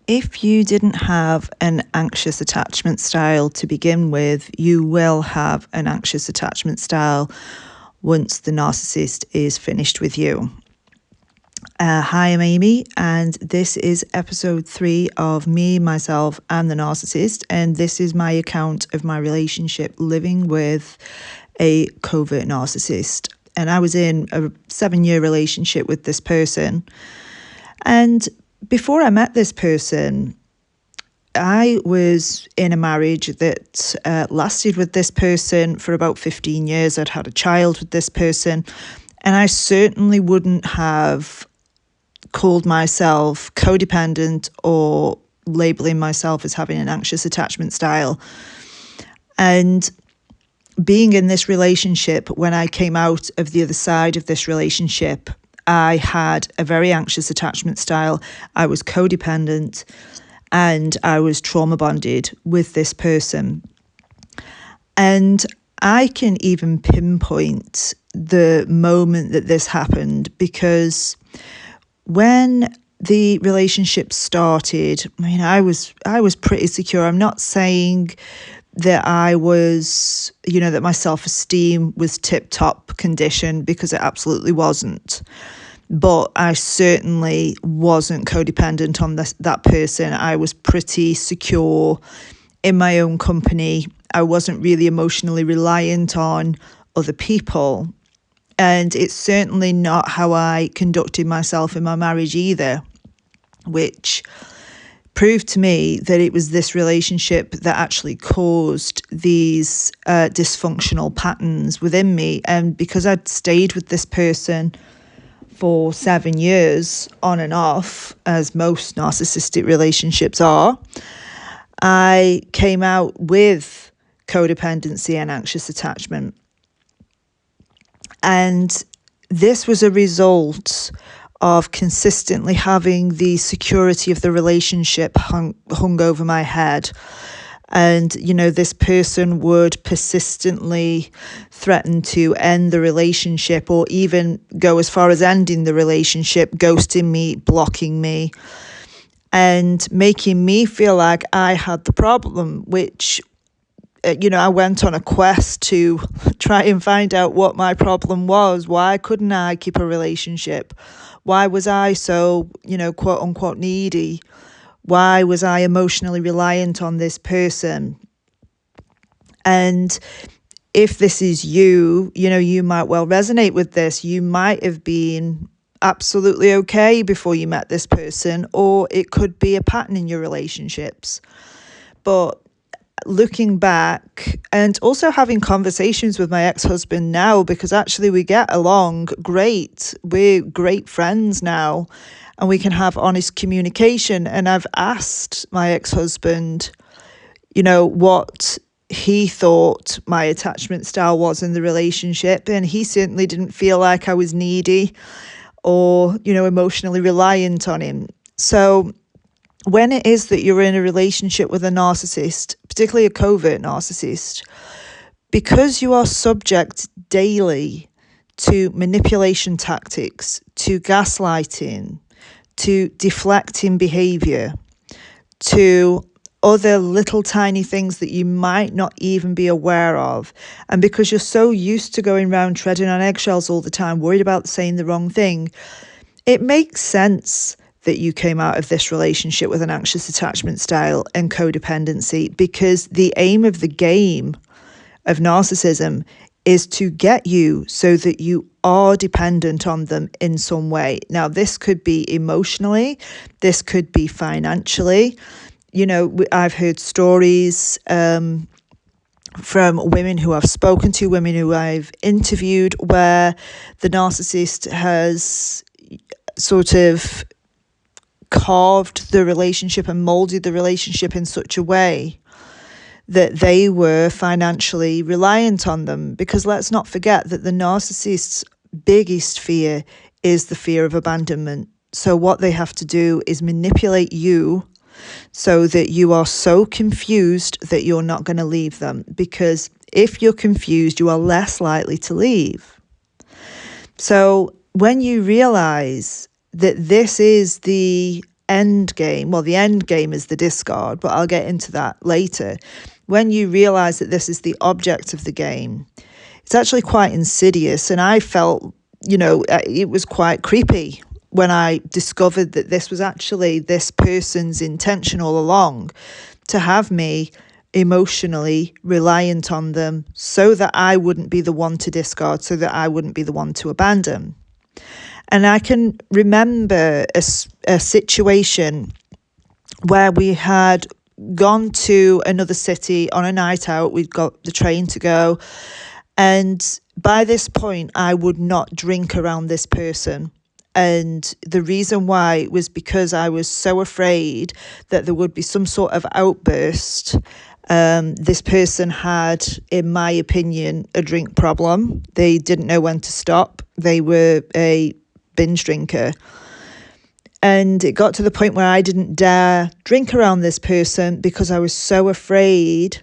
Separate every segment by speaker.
Speaker 1: If you didn't have an anxious attachment style to begin with, you will have an anxious attachment style once the narcissist is finished with you. Hi, I'm Amy, and this is episode 3 of Me, Myself, and the Narcissist. And this is my account of my relationship living with a covert narcissist. And I was in a 7-year relationship with this person. And before I met this person, I was in a marriage that lasted with this person for about 15 years. I'd had a child with this person, and I certainly wouldn't have called myself codependent or labeling myself as having an anxious attachment style. And being in this relationship, when I came out of the other side of this relationship, I had a very anxious attachment style. I was codependent and I was trauma bonded with this person. And I can even pinpoint the moment that this happened, because when the relationship started, I was pretty secure. I'm not saying that I was, that my self-esteem was tip-top condition, because it absolutely wasn't. But I certainly wasn't codependent on that person. I was pretty secure in my own company. I wasn't really emotionally reliant on other people. And it's certainly not how I conducted myself in my marriage either, which proved to me that it was this relationship that actually caused these dysfunctional patterns within me. And because I'd stayed with this person for 7 years on and off, as most narcissistic relationships are, I came out with codependency and anxious attachment. And this was a result of consistently having the security of the relationship hung over my head. And, this person would persistently threaten to end the relationship, or even go as far as ending the relationship, ghosting me, blocking me, and making me feel like I had the problem, which, I went on a quest to try and find out what my problem was. Why couldn't I keep a relationship? Why was I so, quote unquote needy? Why was I emotionally reliant on this person? And if this is you, you might well resonate with this. You might have been absolutely okay before you met this person, or it could be a pattern in your relationships. But looking back and also having conversations with my ex-husband now, because actually we get along great. We're great friends now, and we can have honest communication. And I've asked my ex-husband, what he thought my attachment style was in the relationship. And he certainly didn't feel like I was needy or, emotionally reliant on him. So when it is that you're in a relationship with a narcissist, particularly a covert narcissist, because you are subject daily to manipulation tactics, to gaslighting, to deflecting behavior, to other little tiny things that you might not even be aware of. And because you're so used to going around treading on eggshells all the time, worried about saying the wrong thing, it makes sense that you came out of this relationship with an anxious attachment style and codependency, because the aim of the game of narcissism is to get you so that you are dependent on them in some way. Now, this could be emotionally, this could be financially. I've heard stories from women who I've spoken to, women who I've interviewed, where the narcissist has sort of carved the relationship and molded the relationship in such a way that they were financially reliant on them. Because let's not forget that the narcissist's biggest fear is the fear of abandonment. So what they have to do is manipulate you so that you are so confused that you're not going to leave them. Because if you're confused, you are less likely to leave. So when you realize that this is the end game, well, the end game is the discard, but I'll get into that later. When you realize that this is the object of the game, it's actually quite insidious. And I felt, it was quite creepy when I discovered that this was actually this person's intention all along, to have me emotionally reliant on them so that I wouldn't be the one to discard, so that I wouldn't be the one to abandon. And I can remember a situation where we had gone to another city on a night out. We'd got the train to go. And by this point, I would not drink around this person. And the reason why was because I was so afraid that there would be some sort of outburst. This person had, in my opinion, a drink problem. They didn't know when to stop. They were a binge drinker. And it got to the point where I didn't dare drink around this person because I was so afraid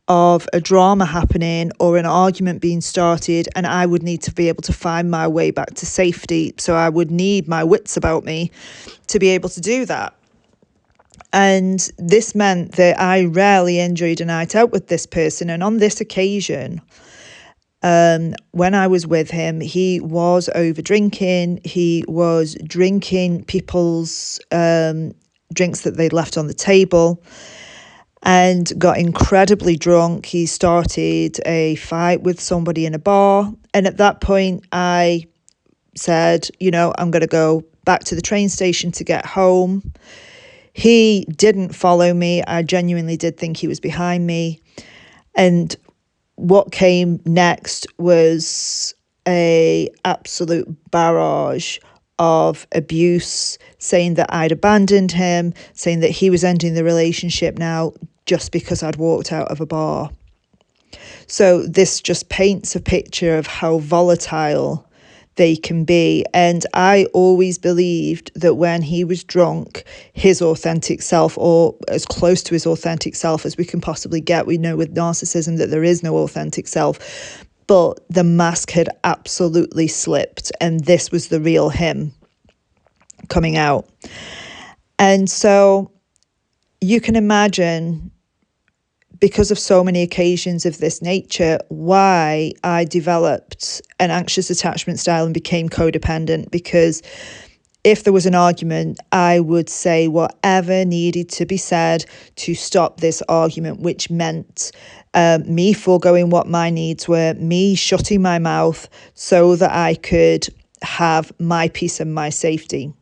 Speaker 1: of a drama happening or an argument being started, and I would need to be able to find my way back to safety. So I would need my wits about me to be able to do that. And this meant that I rarely enjoyed a night out with this person. And on this occasion, when I was with him, he was over drinking. He was drinking people's drinks that they'd left on the table, and got incredibly drunk. He started a fight with somebody in a bar. And at that point, I said, I'm going to go back to the train station to get home. He didn't follow me. I genuinely did think he was behind me. And what came next was a absolute barrage of abuse, saying that I'd abandoned him, saying that he was ending the relationship now just because I'd walked out of a bar. So this just paints a picture of how volatile they can be. And I always believed that when he was drunk, his authentic self, or as close to his authentic self as we can possibly get, we know with narcissism that there is no authentic self, but the mask had absolutely slipped, and this was the real him coming out. And so you can imagine, because of so many occasions of this nature, why I developed an anxious attachment style and became codependent. Because if there was an argument, I would say whatever needed to be said to stop this argument, which meant me foregoing what my needs were, me shutting my mouth so that I could have my peace and my safety.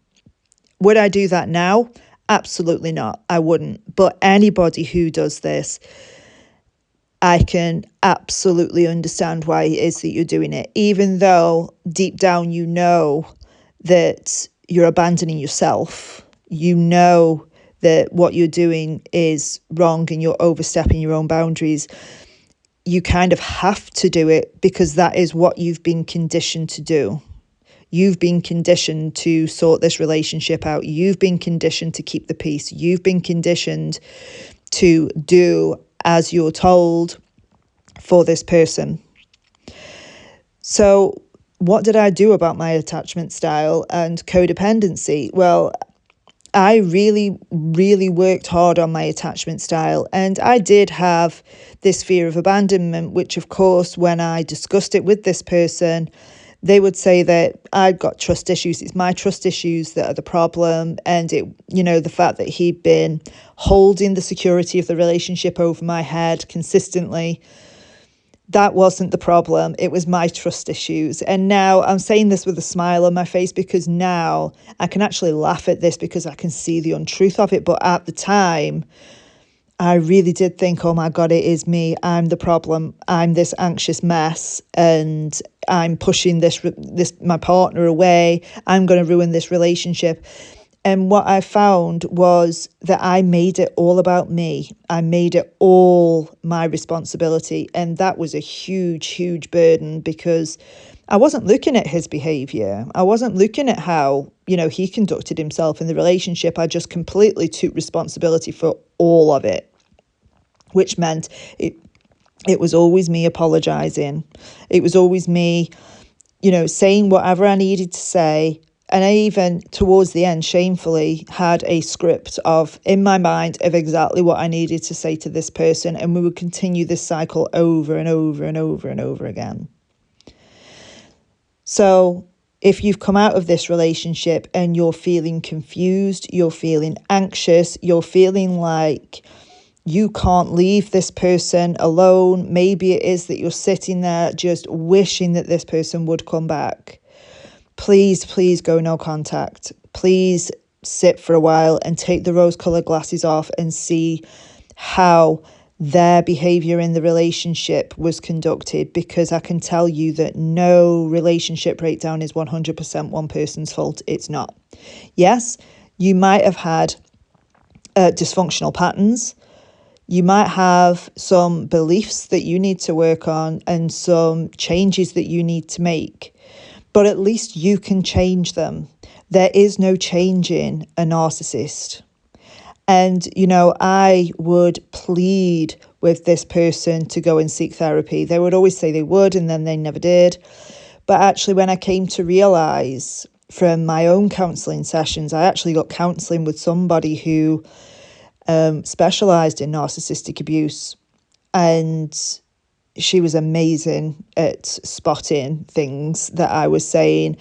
Speaker 1: Would I do that now? Absolutely not. I wouldn't. But anybody who does this, I can absolutely understand why it is that you're doing it, even though deep down you know that you're abandoning yourself. You know that what you're doing is wrong and you're overstepping your own boundaries. You kind of have to do it because that is what you've been conditioned to do. You've been conditioned to sort this relationship out. You've been conditioned to keep the peace. You've been conditioned to do as you're told for this person. So what did I do about my attachment style and codependency? Well, I really, really worked hard on my attachment style, and I did have this fear of abandonment, which of course, when I discussed it with this person, they would say that I'd got trust issues. It's my trust issues that are the problem. And the fact that he'd been holding the security of the relationship over my head consistently, that wasn't the problem. It was my trust issues. And now I'm saying this with a smile on my face because now I can actually laugh at this because I can see the untruth of it. But at the time, I really did think, oh my God, it is me. I'm the problem. I'm this anxious mess, and I'm pushing this my partner away. I'm going to ruin this relationship. And what I found was that I made it all about me. I made it all my responsibility. And that was a huge, huge burden because I wasn't looking at his behavior. I wasn't looking at how, he conducted himself in the relationship. I just completely took responsibility for all of it, which meant it was always me apologizing. It was always me, saying whatever I needed to say And I even, towards the end, shamefully had a script in my mind of exactly what I needed to say to this person. And we would continue this cycle over and over and over and over again. So if you've come out of this relationship and you're feeling confused, you're feeling anxious, you're feeling like you can't leave this person alone, maybe it is that you're sitting there just wishing that this person would come back, please go no contact. Please sit for a while and take the rose-colored glasses off and see how their behavior in the relationship was conducted, because I can tell you that no relationship breakdown is 100% one person's fault. It's not. Yes, you might have had dysfunctional patterns. You might have some beliefs that you need to work on and some changes that you need to make, but at least you can change them. There is no changing a narcissist. And, I would plead with this person to go and seek therapy. They would always say they would, and then they never did. But actually, when I came to realize from my own counselling sessions, I actually got counselling with somebody who specialised in narcissistic abuse. And she was amazing at spotting things that I was saying.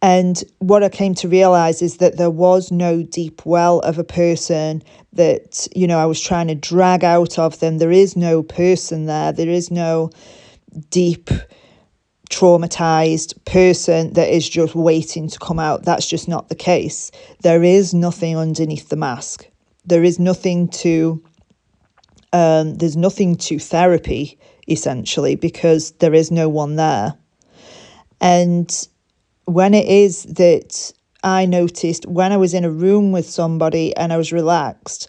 Speaker 1: And what I came to realize is that there was no deep well of a person that, I was trying to drag out of them. There is no person there. There is no deep, traumatized person that is just waiting to come out. That's just not the case. There is nothing underneath the mask. There is nothing to, there's nothing to therapy, essentially, because there is no one there. And when it is that I noticed when I was in a room with somebody and I was relaxed,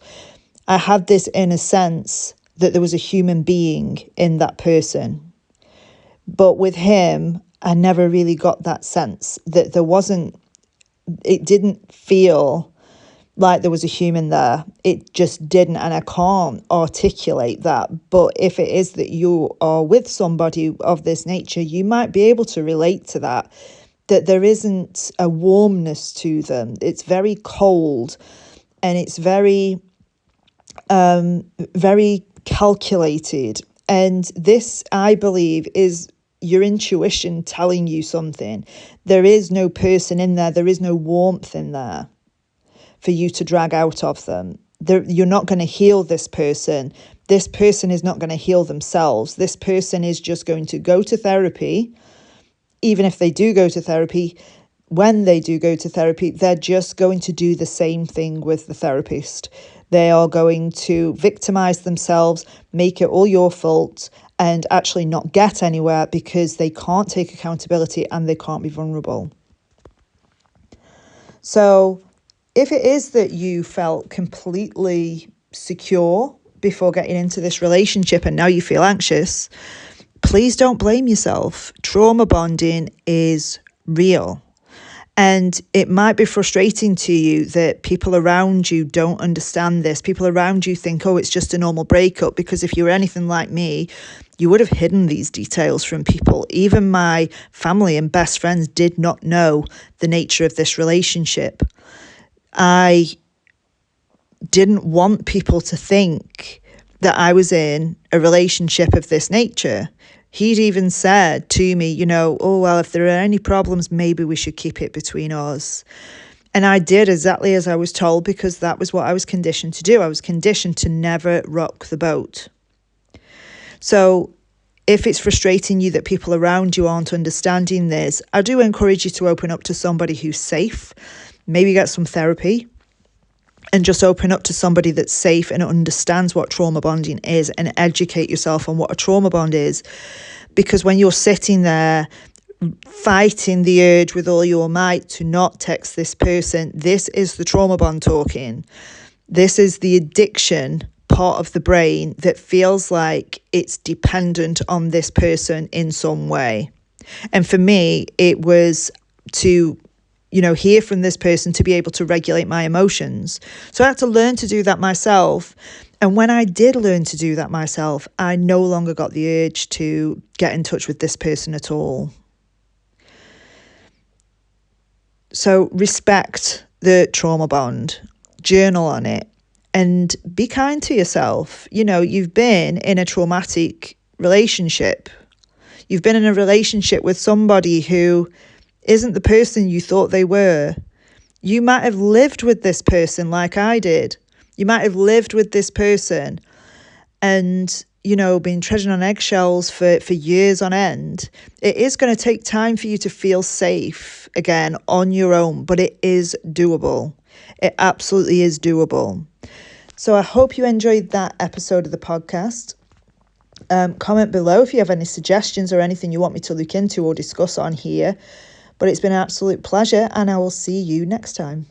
Speaker 1: I had this inner sense that there was a human being in that person. But with him, I never really got that sense that it didn't feel like there was a human there. It just didn't, and I can't articulate that. But if it is that you are with somebody of this nature, you might be able to relate to that there isn't a warmness to them. It's very cold, and it's very, very calculated. And this, I believe, is your intuition telling you something. There is no person in there. There is no warmth in there for you to drag out of them. You're not going to heal this person. This person is not going to heal themselves. This person is just going to go to therapy. Even if they do go to therapy, when they do go to therapy, they're just going to do the same thing with the therapist. They are going to victimize themselves, make it all your fault, and actually not get anywhere because they can't take accountability and they can't be vulnerable. So if it is that you felt completely secure before getting into this relationship and now you feel anxious, please don't blame yourself. Trauma bonding is real. And it might be frustrating to you that people around you don't understand this. People around you think, oh, it's just a normal breakup. Because if you were anything like me, you would have hidden these details from people. Even my family and best friends did not know the nature of this relationship. I didn't want people to think that I was in a relationship of this nature. He'd even said to me, oh, well, if there are any problems, maybe we should keep it between us. And I did exactly as I was told, because that was what I was conditioned to do. I was conditioned to never rock the boat. So if it's frustrating you that people around you aren't understanding this, I do encourage you to open up to somebody who's safe, maybe get some therapy, and just open up to somebody that's safe and understands what trauma bonding is, and educate yourself on what a trauma bond is. Because when you're sitting there fighting the urge with all your might to not text this person, this is the trauma bond talking. This is the addiction part of the brain that feels like it's dependent on this person in some way. And for me, it was to hear from this person to be able to regulate my emotions. So I had to learn to do that myself. And when I did learn to do that myself, I no longer got the urge to get in touch with this person at all. So respect the trauma bond, journal on it, and be kind to yourself. You know, you've been in a traumatic relationship. You've been in a relationship with somebody who isn't the person you thought they were. You might have lived with this person like I did. You might have lived with this person and, you know, been treading on eggshells for years on end. It is going to take time for you to feel safe again on your own, but it is doable. It absolutely is doable. So I hope you enjoyed that episode of the podcast. Comment below if you have any suggestions or anything you want me to look into or discuss on here. But it's been an absolute pleasure, and I will see you next time.